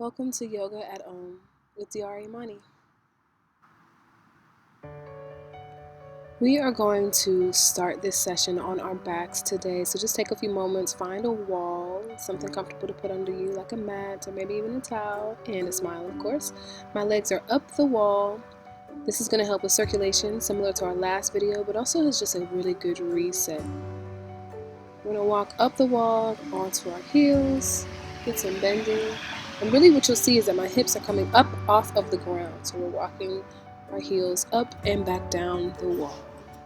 Welcome to Yoga at Home with Diarra Imani. We are going to start this session on our backs today, so just take a few moments, find a wall, something comfortable to put under you like a mat or maybe even a towel, and a smile of course. My legs are up the wall. This is going to help with circulation, similar to our last video, but also is just a really good reset. We're going to walk up the wall onto our heels, get some bending. And really what you'll see is that my hips are coming up off of the ground. So we're walking our heels up and back down the wall.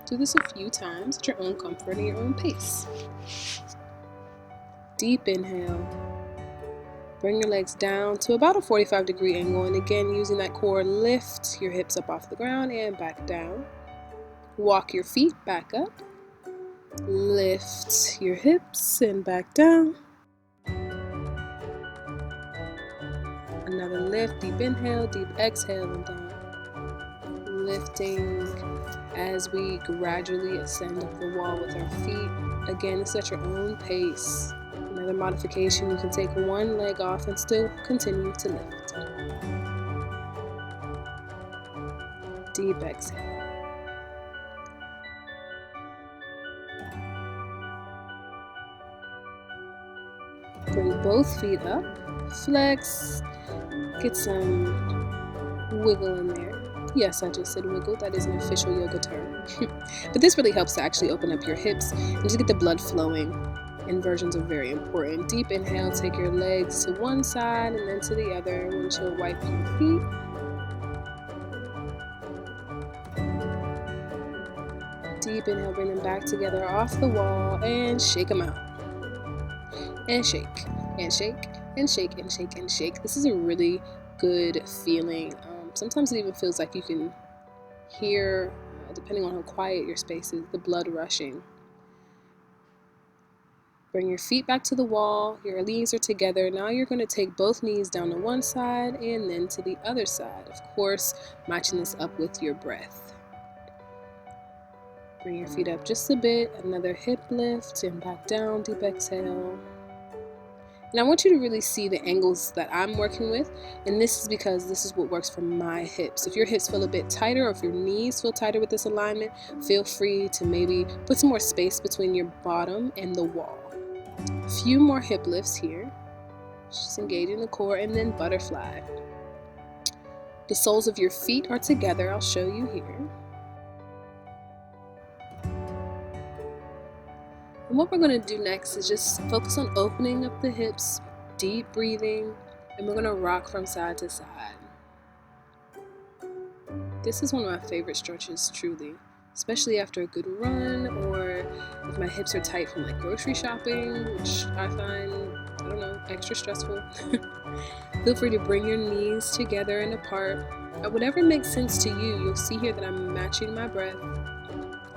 Do this a few times at your own comfort and your own pace. Deep inhale. Bring your legs down to about a 45-degree angle. And again, using that core, lift your hips up off the ground and back down. Walk your feet back up. Lift your hips and back down. Another lift, deep inhale, deep exhale, and down. Lifting as we gradually ascend up the wall with our feet. Again, it's at your own pace. Another modification, you can take one leg off and still continue to lift. Deep exhale. Bring both feet up, flex, get some wiggle in there. Yes, I just said wiggle. That is an official yoga term. But this really helps to actually open up your hips and just get the blood flowing. Inversions are very important. Deep inhale, take your legs to one side and then to the other. Windshield wipe your feet. Deep inhale, bring them back together off the wall and shake them out. And shake, and shake, and shake, and shake, and shake. This is a really good feeling. Sometimes it even feels like you can hear, depending on how quiet your space is, the blood rushing. Bring your feet back to the wall. Your knees are together. Now you're going to take both knees down to one side and then to the other side. Of course, matching this up with your breath. Bring your feet up just a bit. Another hip lift and back down. Deep exhale. And I want you to really see the angles that I'm working with, and this is because this is what works for my hips. If your hips feel a bit tighter or if your knees feel tighter with this alignment, feel free to maybe put some more space between your bottom and the wall. A few more hip lifts here, just engaging the core, and then butterfly. The soles of your feet are together, I'll show you here. And what we're going to do next is just focus on opening up the hips, deep breathing, and we're going to rock from side to side. This is one of my favorite stretches, truly, especially after a good run or if my hips are tight from like grocery shopping, which I find, extra stressful. Feel free to bring your knees together and apart. Whatever makes sense to you, you'll see here that I'm matching my breath.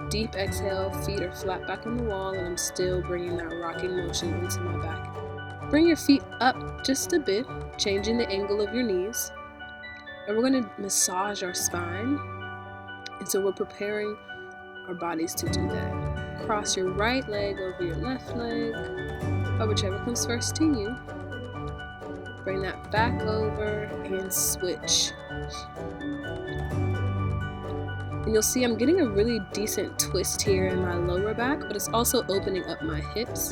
Deep exhale, feet are flat back on the wall, and I'm still bringing that rocking motion into my back. Bring your feet up just a bit, changing the angle of your knees. And we're going to massage our spine. And so we're preparing our bodies to do that. Cross your right leg over your left leg, or whichever comes first to you. Bring that back over and switch. And you'll see I'm getting a really decent twist here in my lower back, but it's also opening up my hips.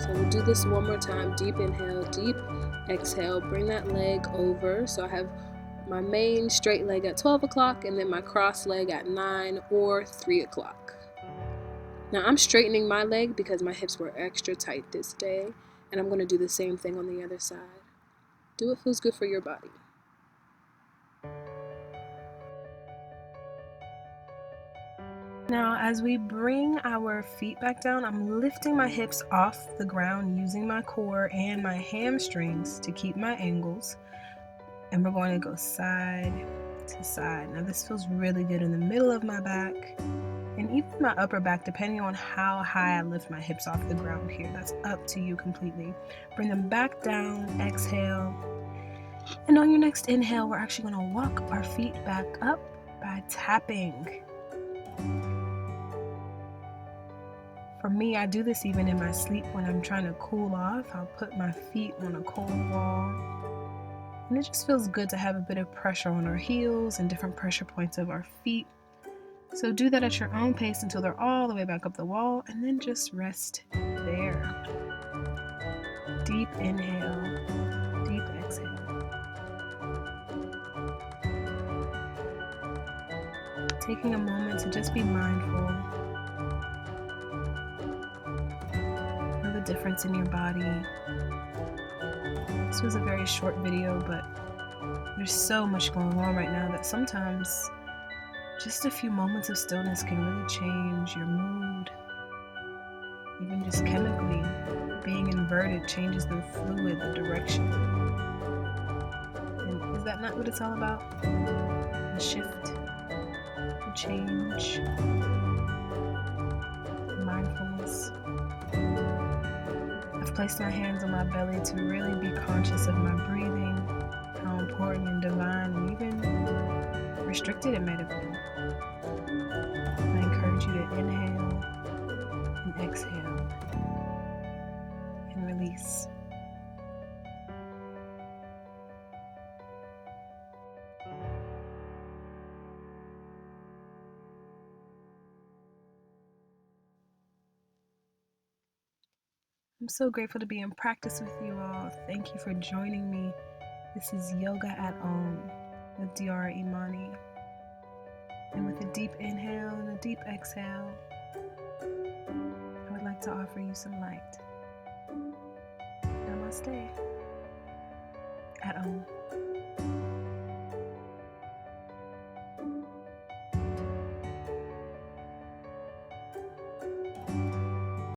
So we'll do this one more time. Deep inhale, deep exhale. Bring that leg over. So I have my main straight leg at 12 o'clock and then my cross leg at 9 or 3 o'clock. Now I'm straightening my leg because my hips were extra tight this day. And I'm going to do the same thing on the other side. Do what feels good for your body. Now, as we bring our feet back down, I'm lifting my hips off the ground using my core and my hamstrings to keep my angles. And we're going to go side to side. Now, this feels really good in the middle of my back. And even my upper back, depending on how high I lift my hips off the ground here. That's up to you completely. Bring them back down, exhale. And on your next inhale, we're actually going to walk our feet back up by tapping. For me, I do this even in my sleep when I'm trying to cool off. I'll put my feet on a cold wall. And it just feels good to have a bit of pressure on our heels and different pressure points of our feet. So do that at your own pace until they're all the way back up the wall, and then just rest there. Deep inhale, deep exhale. Taking a moment to just be mindful of the difference in your body. This was a very short video, but there's so much going on right now that sometimes just a few moments of stillness can really change your mood. Even just chemically, being inverted changes the fluid, the direction. And is that not what it's all about? The shift, the change, the mindfulness. I've placed my hands on my belly to really be conscious of my breathing, how important and divine and even restricted it might have been. I encourage you to inhale and exhale and release. I'm so grateful to be in practice with you all. Thank you for joining me. This is Yoga at Home with Diarra Imani. And with a deep inhale and a deep exhale, I would like to offer you some light. Namaste. At Home.